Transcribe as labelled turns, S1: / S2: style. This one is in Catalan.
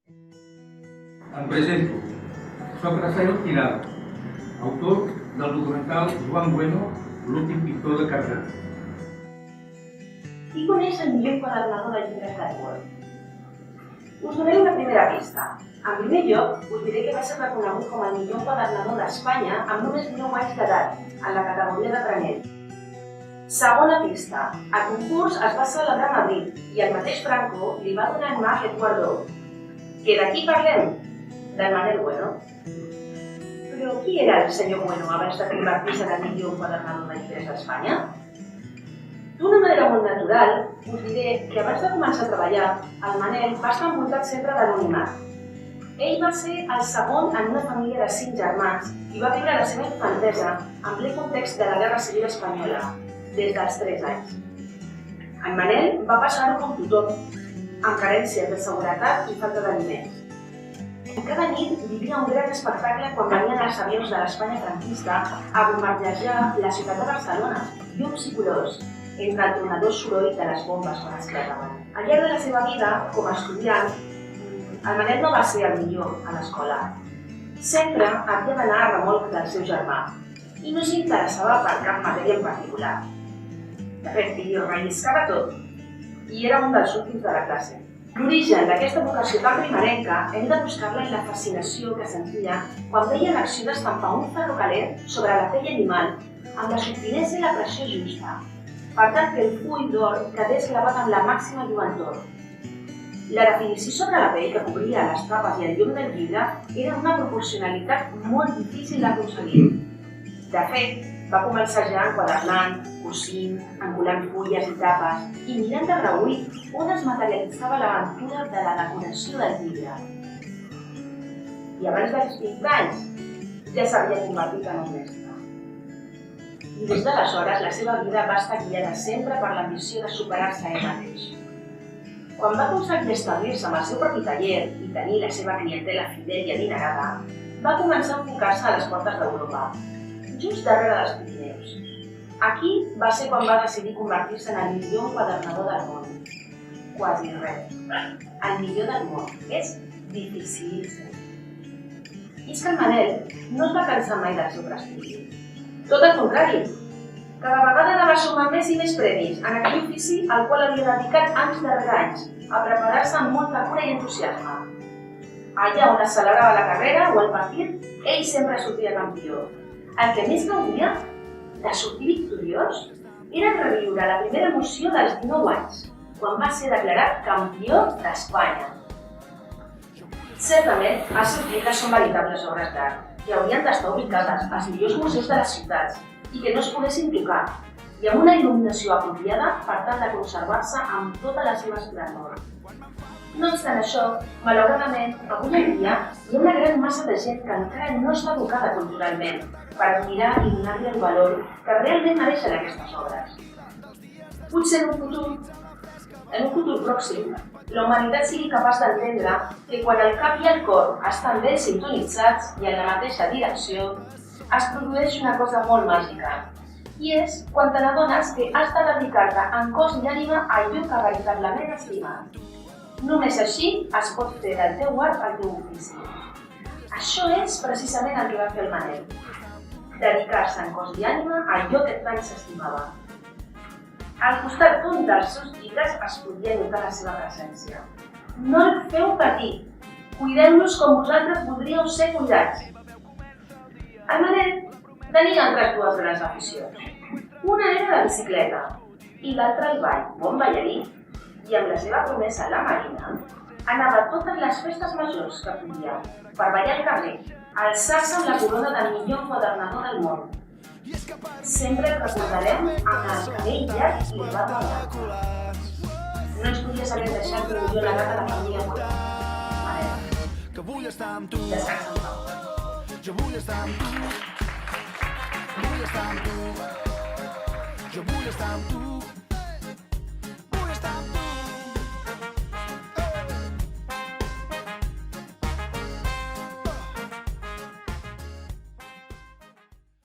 S1: Em presento. Soc Rafael Tirado, autor del documental Joan Bueno, l'últim pintor de Cardedeu.
S2: Qui coneix el millor enquadernador de llibres d'Edward? Us donaré una primera pista. En primer lloc, us diré que va ser reconegut com el millor enquadernador d'Espanya amb només 9 anys d'edat, en la categoria d'aprenent. Segona pista. El concurs es va celebrar a Madrid i el mateix Franco li va donar en mà aquest guardó. Que de qui parlem? Del Manel Bueno. Però qui era el senyor Bueno abans de convertir-se en el millor enquadernador de llibres d'Espanya? D'una manera molt natural, us diré que abans de començar a treballar, el Manel va estar envoltat sempre d'anonimat. Ell va ser el segon en una família de 5 germans i va viure la seva infantesa en ple context de la Guerra Civil Espanyola, des dels 3 anys. En Manel va passar-ho com tothom, amb carències de seguretat i falta d'aliments. Cada nit vivia un gran espectacle quan venien els avions de l'Espanya franquista a bombardejar la ciutat de Barcelona, llums i colors, entre el tronador soroll de les bombes quan esclataven. Al llarg de la seva vida, com a estudiant, el Manel no va ser el millor a l'escola. Sempre havia d'anar a remolc del seu germà i no s'interessava per cap matèria en particular. De fet, li relliscava tot i era un dels últims de la classe. L'origen d'aquesta vocació tan primerenca hem de buscar-la en la fascinació que sentia quan veia l'acció d'estampar un ferrocaler sobre la pell animal amb la subtilesa i la pressió justa, per tant que el full d'or quedés gravat amb la màxima lluentor. La definició sobre la pell que cobria les tapes i el llum del llibre era una proporcionalitat molt difícil d'aconseguir. De fet, va començar ja enquadernant, cosint, encolant fulles i tapes i mirant de reüll on es materialitzava l'aventura de la decoració del llibre. I abans dels 20 anys ja s'havia convertit en un mestre. I des d'aleshores la seva vida va estar guiada sempre per l'ambició de superar-se ell mateix. Quan va aconseguir establir-se amb el seu propi taller i tenir la seva clientela fidel i adinerada, va començar a enfocar-se a les portes d'Europa, just darrere dels Pirineus. Aquí va ser quan va decidir convertir-se en el millor enquadernador del món. Quasi res. El millor del món. És dificilíssim. I és que el Manel no es va cansar mai del seu prestigi. Tot el contrari. Cada vegada anava sumant més i més premis en aquell ofici al qual havia dedicat anys darrere anys a preparar-se amb molta cura i entusiasme. Allà on es celebrava la carrera o el partit, ell sempre sortia campió. El que més gaudia de sortir victoriós era reviure la primera emoció dels 19 anys, quan va ser declarat campió d'Espanya. Certament, els seus llibres són veritables obres d'art que haurien d'estar ubicades als millors museus de les ciutats i que no es poguessin tocar, i amb una il·luminació apropiada per tal de conservar-se amb tota la seva esplendor. No obstant això, malauradament, avui en dia hi ha una gran massa de gent que encara no està educada culturalment per admirar i donar-li el valor que realment mereixen aquestes obres. Potser en un futur pròxim, la humanitat sigui capaç d'entendre que quan el cap i el cor estan ben sintonitzats i en la mateixa direcció, es produeix una cosa molt màgica. I és quan te n'adones que has de dedicar-te en cos i ànima a allò que veritablement estimes. Només així es pot fer del teu art el teu ofici. Això és precisament el que va fer el Manel. Dedicar-se en cos i ànima a allò que tant s'estimava. Al costat d'un dels seus llibres es podia notar la seva presència. No el feu patir, cuideu-los com vosaltres voldríeu ser cuidats. El Manel tenia altres 2 grans aficions. Una era la bicicleta i l'altra el ball, bon ballarí, i amb la seva promesa, la Marina, anava a totes les festes majors que podia per ballar al carrer, alçar-se amb la corona del millor enquadernador del món. Sempre el recordarem amb el cabell llarg i la barba blanca. No ens podies haver deixat de millor la gata de la família Bueno. Manel, descansa en pau. Jo vull estar amb tu, vull estar amb tu, jo vull estar amb tu.